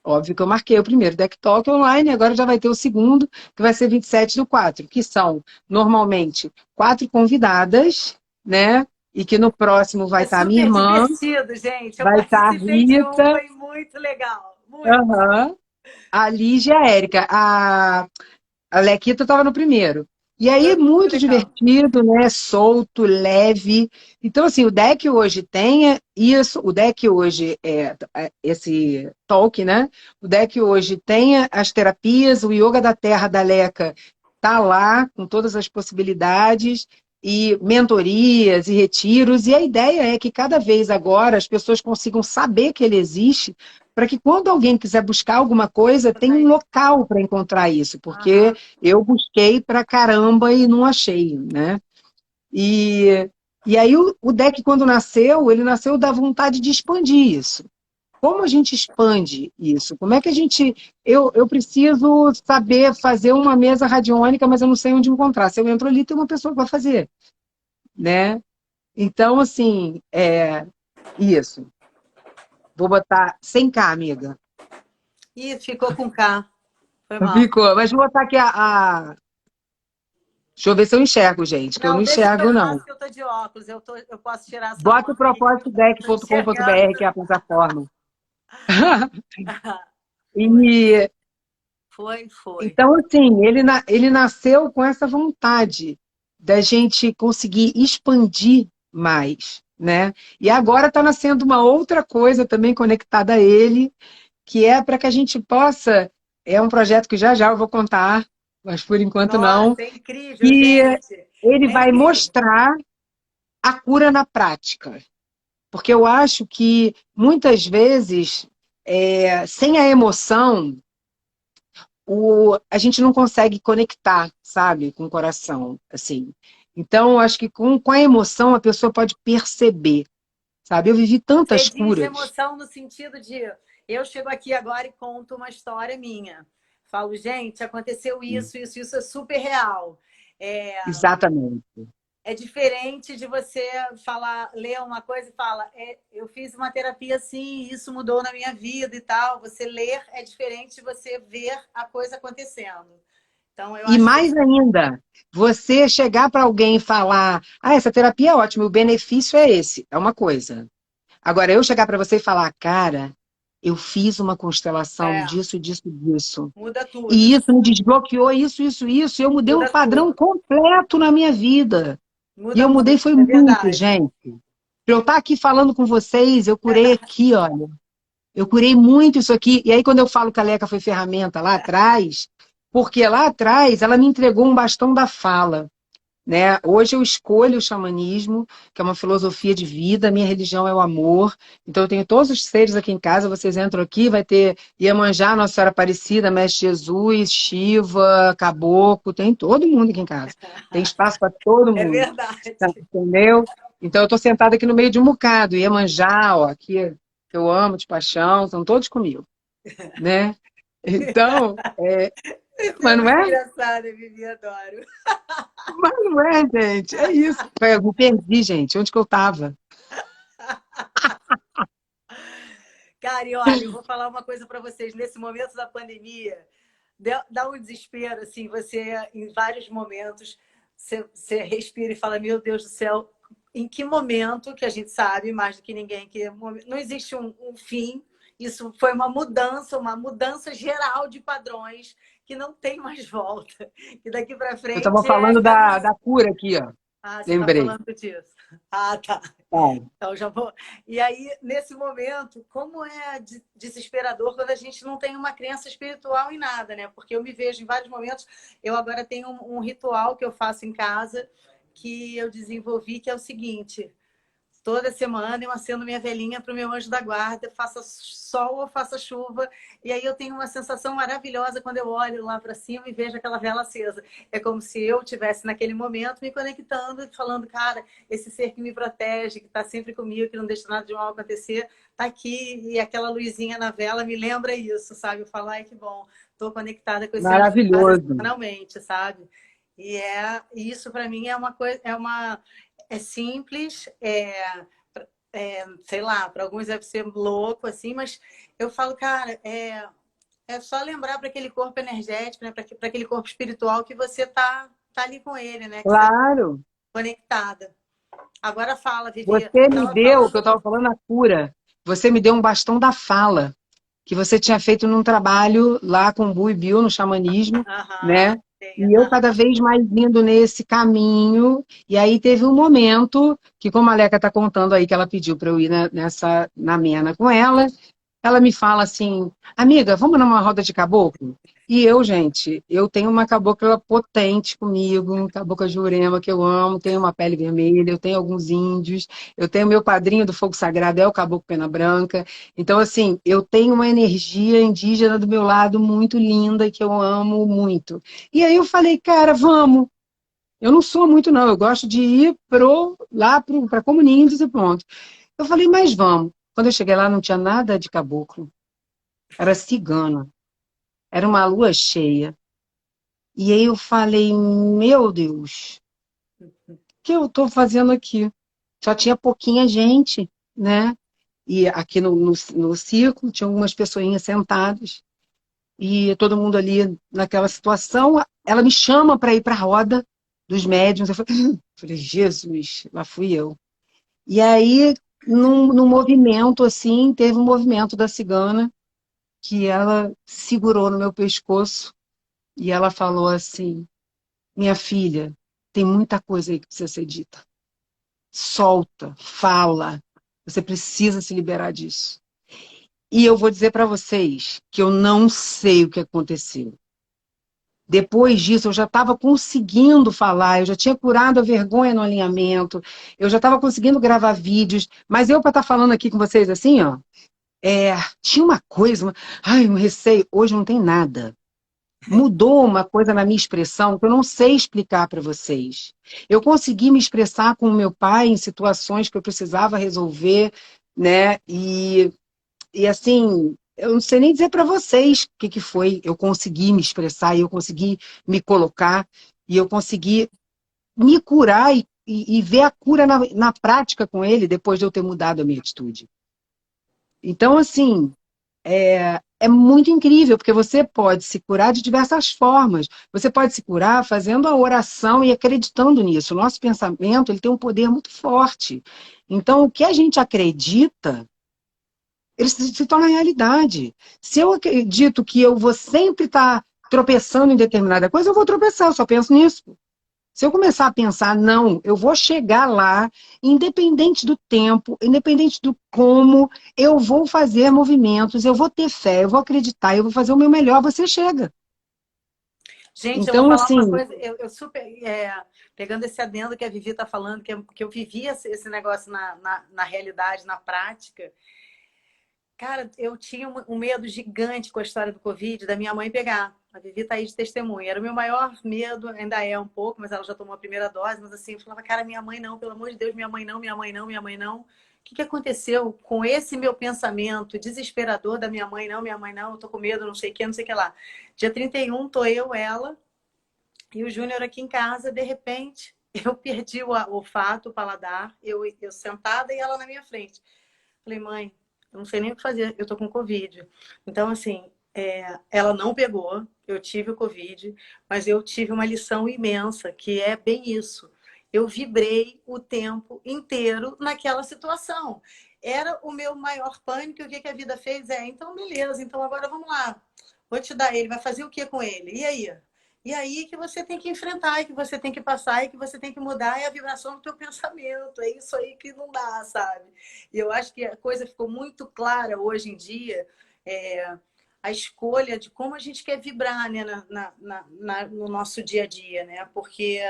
Óbvio que eu marquei o primeiro Deck Talk online, agora já vai ter o segundo, que vai ser 27/4, que são, normalmente, 4 convidadas, né? E que no próximo vai estar a minha super irmã, divertido, gente. Eu vai estar a participei de um, Rita, foi muito legal. Muito. aham, a Lígia e a Érica. A Lequita estava no primeiro. E aí, Foi muito muito legal. divertido, né? Solto, leve. Então, assim, o deck hoje tem isso, o deck hoje esse talk, né? O deck hoje tem as terapias, o Yoga da Terra da Leca tá lá, com todas as possibilidades, e mentorias e retiros. E a ideia é que cada vez agora as pessoas consigam saber que ele existe, para que quando alguém quiser buscar alguma coisa, tenha um local para encontrar isso, porque Aham. eu busquei pra caramba e não achei, né? E aí o deck, quando nasceu, ele nasceu da vontade de expandir isso. Como a gente expande isso? Como é que a gente... Eu preciso saber fazer uma mesa radiônica, mas eu não sei onde encontrar. Se eu entro ali, tem uma pessoa que vai fazer, né? Então, assim, isso. Vou botar 100K, amiga. Ih, ficou com K. Foi mal. Ficou. Mas vou botar aqui Deixa eu ver se eu enxergo, gente, que eu não Não, deixa que eu enxergo, não. faço, que eu tô de óculos. Eu posso tirar essa Bota o onda aí. Tô enxergando. propósitodeck.com.br, que é a plataforma. E, Foi. então, assim, ele nasceu com essa vontade da gente conseguir expandir mais, né? E agora está nascendo uma outra coisa também conectada a ele, que é para que a gente possa... É um projeto que já já eu vou contar, mas por enquanto não. Nossa, é incrível, E gente. ele É vai incrível. mostrar a cura na prática. Porque eu acho que, muitas vezes, sem a emoção, a gente não consegue conectar, sabe, com o coração, assim. Então, eu acho que com a emoção a pessoa pode perceber, sabe? Eu vivi Você tantas diz curas. emoção no sentido de eu chego aqui agora e conto uma história minha. Falo, gente, aconteceu isso é super real. É, Exatamente. é diferente de você falar, ler uma coisa e falar, eu fiz uma terapia assim, isso mudou na minha vida e tal. Você ler é diferente de você ver a coisa acontecendo. Então, eu E acho que mais ainda, você chegar para alguém e falar, essa terapia é ótima, o benefício é esse, é uma coisa. Agora, eu chegar para você e falar, cara, eu fiz uma constelação é, disso, disso, disso. muda tudo. E isso me desbloqueou isso, isso, isso. E eu mudei um Muda padrão tudo. completo na minha vida. E Muda eu mudei muito, foi é muito, verdade. gente. Pra eu estar aqui falando com vocês, eu curei aqui, olha. Eu curei muito isso aqui. E aí, quando eu falo que a Leca foi ferramenta lá atrás, porque lá atrás ela me entregou um bastão da fala. Né? Hoje eu escolho o xamanismo, que é uma filosofia de vida, minha religião é o amor. Então eu tenho todos os seres aqui em casa, vocês entram aqui, vai ter Iemanjá, Nossa Senhora Aparecida, Mestre Jesus, Shiva, Caboclo, tem todo mundo aqui em casa. Tem espaço para todo É mundo, verdade. tá, entendeu? Então eu estou sentada aqui no meio de um bocado, Iemanjá, ó, aqui, que eu amo de paixão, estão todos comigo, né? Então, Isso é mas não muito é? engraçado, Vivi, adoro. Mas não é, gente. É isso. Eu me perdi, gente. Onde que eu estava? Cara, e olha, eu vou falar uma coisa para vocês. Nesse momento da pandemia, dá um desespero, assim, você, em vários momentos, você respira e fala, meu Deus do céu, em que momento, que a gente sabe mais do que ninguém, que não existe um fim, isso foi uma mudança geral de padrões que não tem mais volta. E daqui para Eu estava frente é falando caminho. da cura aqui, ó. Ah, você está Lembrei. falando disso. Ah, tá. Tá. Então, já vou. E aí, nesse momento, como é desesperador quando a gente não tem uma crença espiritual em nada, né? Porque eu me vejo em vários momentos. Eu agora tenho um ritual que eu faço em casa, que eu desenvolvi, que é o seguinte: toda semana eu acendo minha velhinha para o meu anjo da guarda, faça sol ou faça chuva, e aí eu tenho uma sensação maravilhosa quando eu olho lá para cima e vejo aquela vela acesa. É como se eu estivesse naquele momento me conectando e falando, cara, esse ser que me protege, que está sempre comigo, que não deixa nada de mal acontecer, está aqui, e aquela luzinha na vela me lembra isso, sabe? Eu falo, ai, que bom, estou conectada com esse anjo da guarda Maravilhoso. semanalmente, sabe? Isso para mim é uma coisa, é simples, sei lá, para alguns deve ser louco, assim, mas eu falo, cara, é só lembrar para aquele corpo energético, né, para aquele corpo espiritual que você tá ali com ele, né, que você tá Claro. conectada. Agora fala, Vivi, Você me estava deu, o que eu falando. estava falando, a cura. Você me deu um bastão da fala, que você tinha feito num trabalho lá com o Bu e Bill, no xamanismo, Aham, né? E eu aham, cada vez mais indo nesse caminho. E aí teve um momento que, como a Leca está contando aí, que ela pediu para eu ir na Mena com ela me fala assim, amiga, vamos numa roda de caboclo? E eu, gente, eu tenho uma cabocla potente comigo, um cabocla Jurema que eu amo, tenho uma pele vermelha, eu tenho alguns índios, eu tenho meu padrinho do fogo sagrado, é o caboclo Pena Branca. Então, assim, eu tenho uma energia indígena do meu lado muito linda, que eu amo muito. E aí eu falei, cara, vamos. Eu não sou muito, não, eu gosto de ir lá para Comuníndios e pronto. Eu falei, mas vamos. Quando eu cheguei lá, não tinha nada de caboclo. Era cigana. Era uma lua cheia. E aí eu falei, meu Deus, o que eu estou fazendo aqui? Só tinha pouquinha gente, né? E aqui no círculo tinha algumas pessoinhas sentadas. E todo mundo ali naquela situação. Ela me chama para ir para a roda dos médiuns. Eu falei, Jesus, lá fui eu. E aí, num movimento assim, teve um movimento da cigana que ela segurou no meu pescoço e ela falou assim: minha filha, tem muita coisa aí que precisa ser dita. Solta, fala. Você precisa se liberar disso. E eu vou dizer para vocês que eu não sei o que aconteceu. Depois disso, eu já estava conseguindo falar, eu já tinha curado a vergonha no alinhamento, eu já estava conseguindo gravar vídeos, mas eu, para estar falando aqui com vocês assim, ó, tinha uma coisa, um receio. Hoje não tem nada. Mudou uma coisa na minha expressão que eu não sei explicar para vocês. Eu consegui me expressar com o meu pai em situações que eu precisava resolver, né? E assim, eu não sei nem dizer para vocês o que foi. Eu consegui me expressar, e eu consegui me colocar, e eu consegui me curar e ver a cura na prática com ele depois de eu ter mudado a minha atitude. Então, assim, é muito incrível, porque você pode se curar de diversas formas. Você pode se curar fazendo a oração e acreditando nisso. O nosso pensamento ele tem um poder muito forte. Então, o que a gente acredita, ele se torna realidade. Se eu acredito que eu vou sempre estar tropeçando em determinada coisa, eu vou tropeçar, eu só penso nisso. Se eu começar a pensar, não, eu vou chegar lá, independente do tempo, independente do como, eu vou fazer movimentos, eu vou ter fé, eu vou acreditar, eu vou fazer o meu melhor, você chega. Gente, eu vou Então, falar uma assim, coisa, eu super, pegando esse adendo que a Vivi está falando, que eu vivi esse negócio na realidade, na prática. Cara, eu tinha um medo gigante com a história do Covid, da minha mãe pegar. A Vivi tá aí de testemunha. Era o meu maior medo, ainda é um pouco, mas ela já tomou a primeira dose. Mas assim, eu falava, cara, minha mãe não, pelo amor de Deus, minha mãe não, minha mãe não, minha mãe não. O que aconteceu com esse meu pensamento desesperador da minha mãe não, eu tô com medo, não sei o que, não sei o que lá. Dia 31, tô eu, ela e o Júnior aqui em casa. De repente, eu perdi o olfato, o paladar, eu sentada e ela na minha frente. Falei, mãe, eu não sei nem o que fazer, eu tô com Covid. Então, assim, ela não pegou, eu tive o Covid, mas eu tive uma lição imensa, que é bem isso. Eu vibrei o tempo inteiro naquela situação. Era o meu maior pânico, e o que a vida fez então beleza, então agora vamos lá. Vou te dar ele, vai fazer o que com ele? E aí? E aí que você tem que enfrentar, e que você tem que passar, e que você tem que mudar, é a vibração do teu pensamento. É isso aí que não dá, sabe? E eu acho que a coisa ficou muito clara hoje em dia, é, a escolha de como a gente quer vibrar, né, no nosso dia a dia, né? Porque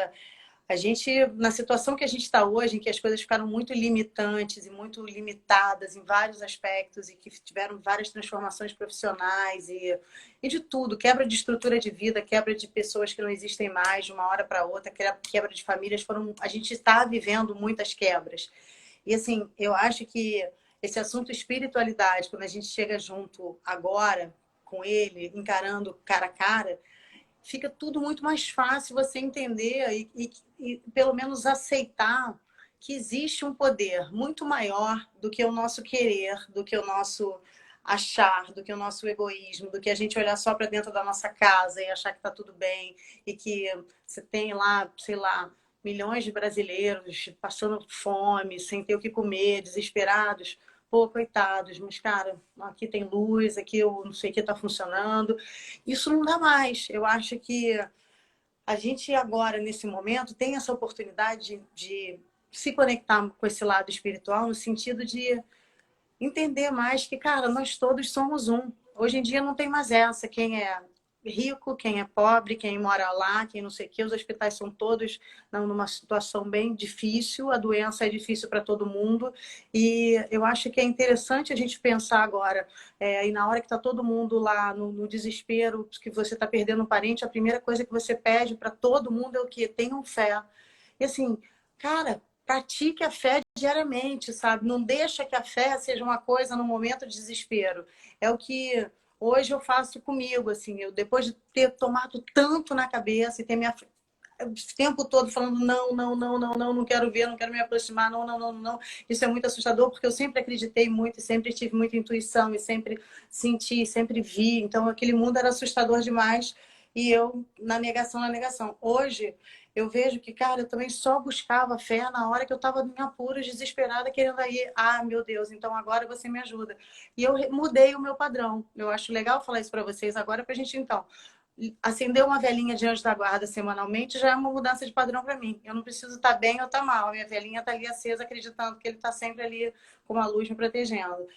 a gente, na situação que a gente está hoje, em que as coisas ficaram muito limitantes e muito limitadas em vários aspectos e que tiveram várias transformações profissionais e de tudo, quebra de estrutura de vida, quebra de pessoas que não existem mais de uma hora para outra, quebra de famílias, a gente está vivendo muitas quebras. E assim, eu acho que esse assunto espiritualidade, quando a gente chega junto agora com ele, encarando cara a cara, fica tudo muito mais fácil você entender e pelo menos aceitar que existe um poder muito maior do que o nosso querer, do que o nosso achar, do que o nosso egoísmo, do que a gente olhar só para dentro da nossa casa e achar que está tudo bem e que você tem lá, sei lá, milhões de brasileiros passando fome, sem ter o que comer, desesperados. Pô, coitados, mas cara, aqui tem luz, aqui eu não sei o que está funcionando. Isso não dá mais. Eu acho que a gente agora, nesse momento, tem essa oportunidade de se conectar com esse lado espiritual, no sentido de entender mais que, cara, nós todos somos um. Hoje em dia não tem mais essa. Quem é rico, quem é pobre, quem mora lá, quem não sei o quê. Os hospitais são todos numa situação bem difícil. A doença é difícil para todo mundo. E eu acho que é interessante a gente pensar agora. E na hora que está todo mundo lá no desespero, que você está perdendo um parente, a primeira coisa que você pede para todo mundo é o quê? Tenham fé. E assim, cara, pratique a fé diariamente, sabe? Não deixa que a fé seja uma coisa no momento de desespero. É o que hoje eu faço comigo, assim, eu depois de ter tomado tanto na cabeça e ter o tempo todo falando não, não, não, não, não, não quero ver, não quero me aproximar, não, não, não, não. Isso é muito assustador porque eu sempre acreditei muito e sempre tive muita intuição e sempre senti, sempre vi. Então aquele mundo era assustador demais e eu na negação, na negação. Hoje eu vejo que, cara, eu também só buscava fé na hora que eu estava em apuros, desesperada, querendo ir. Ah, meu Deus, então agora você me ajuda. E eu mudei o meu padrão. Eu acho legal falar isso para vocês agora, para a gente, então, acender uma velhinha de anjo da guarda semanalmente já é uma mudança de padrão para mim. Eu não preciso estar bem ou estar mal. A minha velhinha está ali acesa, acreditando que ele está sempre ali com uma luz me protegendo.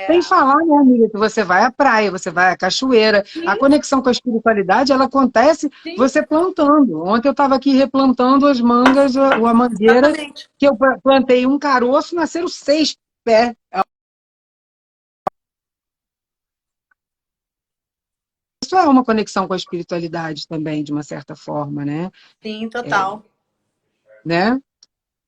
sem falar, né, amiga, que você vai à praia, você vai à cachoeira. A Sim, conexão com a espiritualidade, ela acontece sim, você plantando. Ontem eu estava aqui replantando as mangas, a mangueira, exatamente. que eu plantei um caroço, nasceram 6 pés. Isso é uma conexão com a espiritualidade também, de uma certa forma, né? Sim, É, total. né?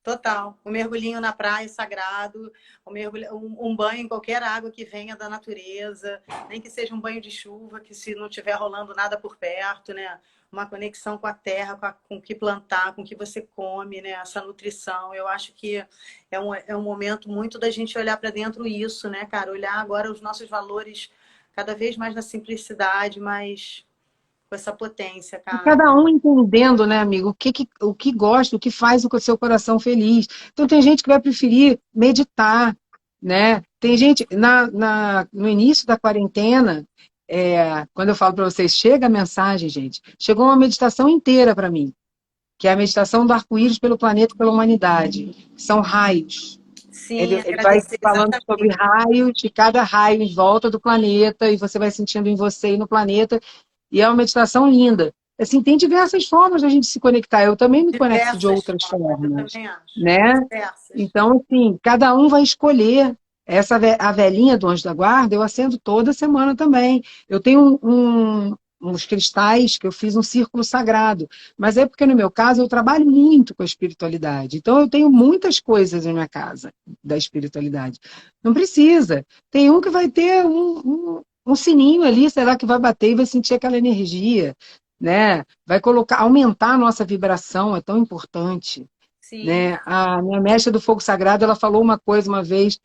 Total. O mergulhinho na praia é sagrado, um banho em qualquer água que venha da natureza, nem que seja um banho de chuva, que se não estiver rolando nada por perto, né? Uma conexão com a terra, com o que plantar, com o que você come, né? Essa nutrição. Eu acho que é um momento muito da gente olhar para dentro isso, né, cara? Olhar agora os nossos valores cada vez mais na simplicidade, mais com essa potência, E cara. cada um entendendo, né, amigo, o que gosta, o que faz o seu coração feliz. Então, tem gente que vai preferir meditar, né? Tem gente, no início da quarentena, quando eu falo para vocês, chega a mensagem, gente, chegou uma meditação inteira para mim. que é a meditação do arco-íris pelo planeta e pela humanidade. São raios. Sim, Ele vai agradecer, falando sobre exatamente. raios, de cada raio em volta do planeta, e você vai sentindo em você e no planeta. E é uma meditação linda. Assim, tem diversas formas da gente se conectar. Eu também me conecto de Diversas outras formas, eu formas, também acho. né? Diversas. Então, assim, cada um vai escolher. A velhinha do Anjo da Guarda, eu acendo toda semana também. Eu tenho uns cristais que eu fiz um círculo sagrado. Mas é porque, no meu caso, eu trabalho muito com a espiritualidade. Então, eu tenho muitas coisas na minha casa da espiritualidade. Não precisa. Tem um que vai ter um sininho ali, será que vai bater e vai sentir aquela energia, né? Vai colocar, aumentar a nossa vibração, é tão importante, Sim, né? A minha mestra do fogo sagrado, ela falou uma coisa uma vez,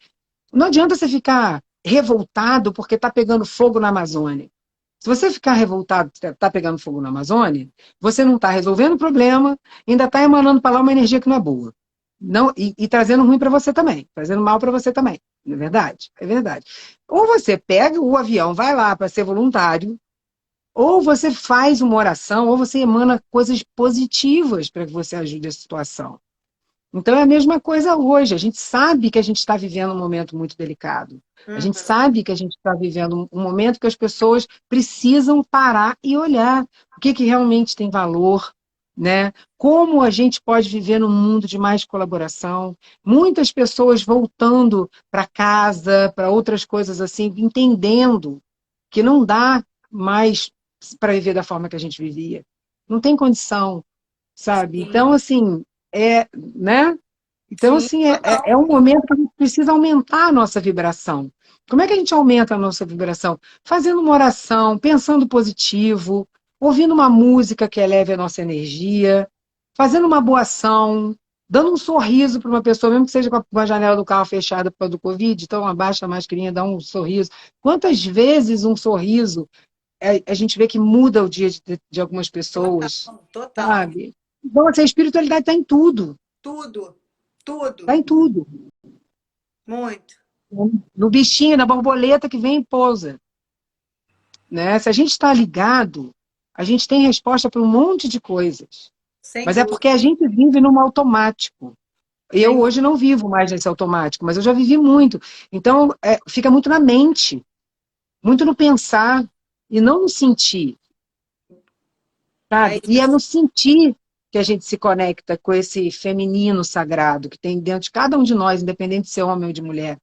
não adianta você ficar revoltado porque está pegando fogo na Amazônia. Se você ficar revoltado, está pegando fogo na Amazônia, você não está resolvendo o problema, ainda está emanando para lá uma energia que não é boa. Não, e trazendo ruim para você também, trazendo mal para você também. Não é verdade? É verdade. Ou você pega o avião, vai lá para ser voluntário, ou você faz uma oração, ou você emana coisas positivas para que você ajude a situação. Então é a mesma coisa hoje. A gente sabe que a gente está vivendo um momento muito delicado. A gente uhum, sabe que a gente está vivendo um momento que as pessoas precisam parar e olhar o que realmente tem valor, né? Como a gente pode viver num mundo de mais colaboração. Muitas pessoas voltando para casa, para outras coisas assim, entendendo que não dá mais para viver da forma que a gente vivia. Não tem condição, sabe? Então, sim, assim, né? Então, sim, assim, é total. um momento que a gente precisa aumentar a nossa vibração. Como é que a gente aumenta a nossa vibração? Fazendo uma oração, pensando positivo, ouvindo uma música que eleve a nossa energia, fazendo uma boa ação, dando um sorriso para uma pessoa, mesmo que seja com a janela do carro fechada por causa do Covid, então abaixa a mascarinha, dá um sorriso. Quantas vezes um sorriso a gente vê que muda o dia de algumas Total, pessoas, total. sabe? Então, assim, a espiritualidade está em tudo. Tudo, Está tudo. em tudo. Muito. No bichinho, na borboleta que vem e pousa. Né? Se a gente está ligado, a gente tem resposta para um monte de coisas. Sem Mas é porque a dúvida. gente vive num automático. Eu Sem hoje não vivo mais nesse automático, mas eu já vivi muito. Então, fica muito na mente, muito no pensar e não no sentir, É sabe? E é isso. no sentir que a gente se conecta com esse feminino sagrado que tem dentro de cada um de nós, independente de ser homem ou de mulher.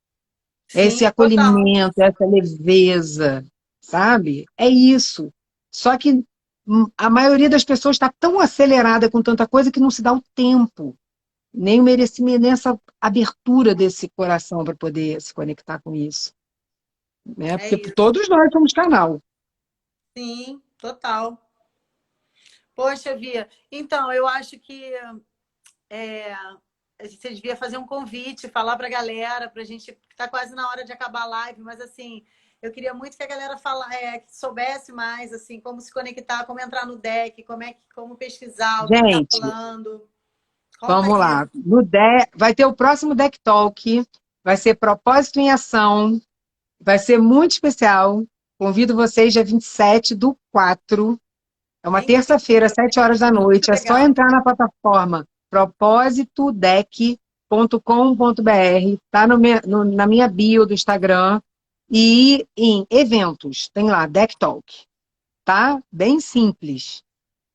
É Sim, esse total. acolhimento, essa leveza, sabe? É isso. Só que a maioria das pessoas está tão acelerada com tanta coisa que não se dá o tempo, nem o merecimento, nem essa abertura desse coração para poder se conectar com isso. Né? É Porque isso. todos nós somos canal. Sim, total. Poxa, Via. Então, eu acho que é, você devia fazer um convite, falar para a galera, para a gente. Está quase na hora de acabar a live, mas assim, eu queria muito que a galera que soubesse mais, assim, como se conectar, como entrar no deck, como pesquisar, o que está Gente, rolando. Conta vamos aí. lá. Vai ter o próximo Deck Talk, vai ser Propósito em Ação, vai ser muito especial. Convido vocês dia 27/4. É uma É incrível, terça-feira, às 7 horas da muito noite. É só legal. entrar na plataforma propósitodeck.com.br, tá na minha bio do Instagram, e em eventos, tem lá, Deck Talk, tá? Bem simples.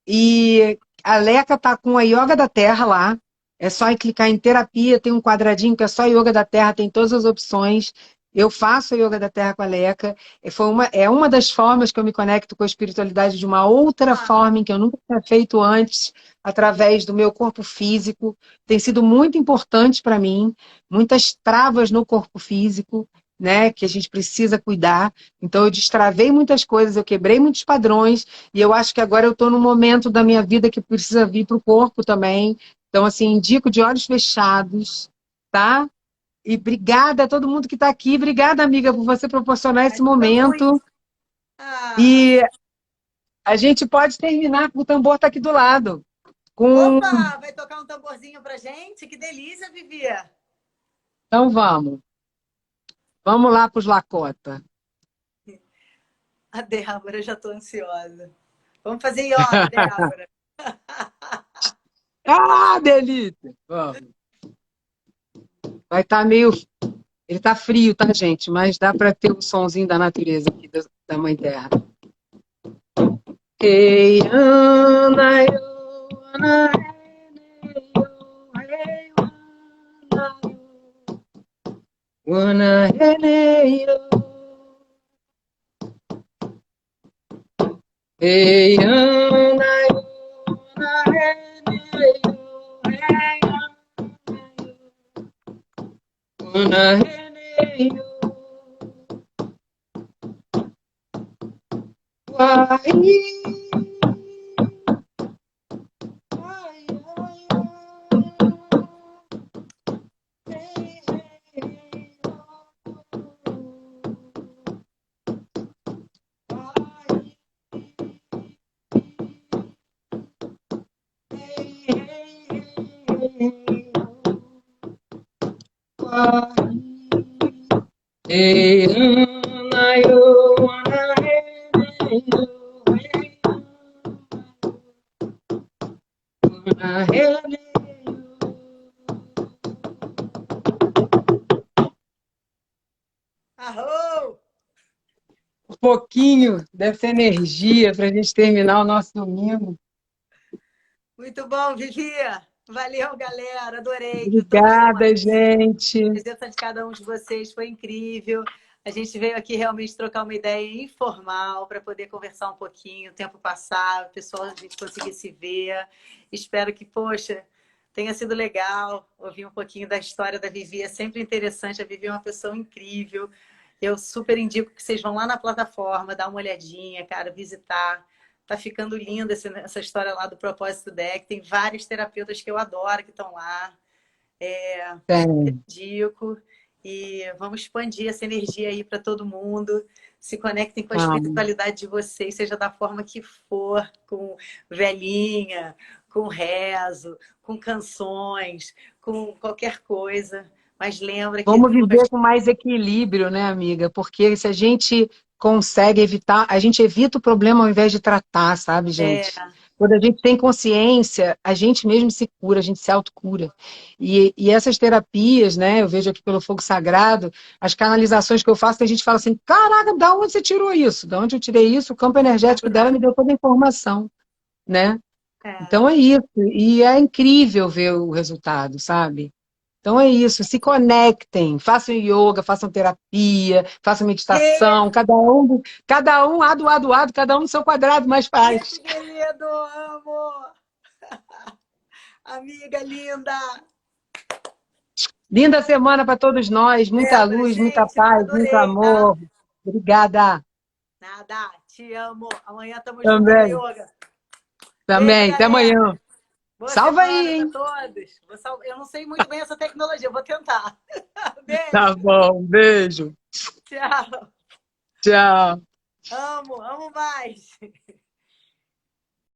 E a Leca tá com a Yoga da Terra lá. É só clicar em terapia, tem um quadradinho que é só Yoga da Terra, tem todas as opções. Eu faço a Yoga da Terra com a Leca. É uma das formas que eu me conecto com a espiritualidade de uma outra Ah, forma em que eu nunca tinha feito antes, através do meu corpo físico. Tem sido muito importante para mim, muitas travas no corpo físico, né, que a gente precisa cuidar. Então, eu destravei muitas coisas, eu quebrei muitos padrões, e eu acho que agora eu estou num momento da minha vida que precisa vir para o corpo também. Então, assim, indico de olhos fechados, tá? E obrigada a todo mundo que está aqui. Obrigada, amiga, por você proporcionar esse ajuda muito. momento. Ah, E a gente pode terminar, o tambor está aqui do lado. Com... opa, vai tocar um tamborzinho pra gente? Que delícia, Vivia. Então vamos. Vamos lá para os Lakota. A Débora, eu já tô ansiosa. Vamos fazer yoga, Débora. Ah, delícia! Vamos. Vai estar meio. Ele tá frio, tá, gente? Mas dá para ter o sonzinho da natureza aqui, da Mãe Terra. Hey, Ana, eu, Ana, hey, Ana, hey, hey, Ana, Ana, hey, hey, Ana, eu, Ana, hey, Ana, hey, Arrou! um pouquinho dessa energia para a gente terminar o nosso domingo. Muito bom, Vivia. Valeu, galera. Adorei. Todas Obrigada, gente. a presença de cada um de vocês foi incrível. A gente veio aqui realmente trocar uma ideia informal para poder conversar um pouquinho, o tempo passar, o pessoal a gente conseguir se ver. Espero que, poxa, tenha sido legal ouvir um pouquinho da história da Vivi. É sempre interessante. A Vivi é uma pessoa incrível. Eu super indico que vocês vão lá na plataforma, dar uma olhadinha, cara, visitar. Tá ficando linda essa história lá do Propósito Deck. Tem vários terapeutas que eu adoro que estão lá. Super Tem. indico. E vamos expandir essa energia aí para todo mundo. Se conectem com a Vamos. espiritualidade de vocês, seja da forma que for, com velhinha, com rezo, com canções, com qualquer coisa. Mas lembra que Vamos viver com mais equilíbrio, né, amiga? Porque se a gente consegue evitar, a gente evita o problema ao invés de tratar, sabe, é, gente? Quando a gente tem consciência, a gente mesmo se cura, a gente se autocura. E essas terapias, né? Eu vejo aqui pelo Fogo Sagrado, as canalizações que eu faço, tem gente que fala assim: caraca, da onde você tirou isso? Da onde eu tirei isso? O campo energético dela me deu toda a informação, né? é. Então é isso. E é incrível ver o resultado, sabe? Então é isso, se conectem, façam yoga, façam terapia, façam meditação, cada um ado, cada um no seu quadrado, mas Esse faz. querido, amo! Amiga linda! Linda semana para todos nós, muita Lembra, luz, muita gente, paz, muito adorei, tá? amor. Obrigada. Nada, te amo. Amanhã estamos juntas no Também, yoga. Beijo, também. Até galera. amanhã. Boa Salva aí, semana para hein? todos. Eu não sei muito bem essa tecnologia, vou tentar. Tá Beijo. bom, beijo. Tchau. Tchau. Amo, amo mais.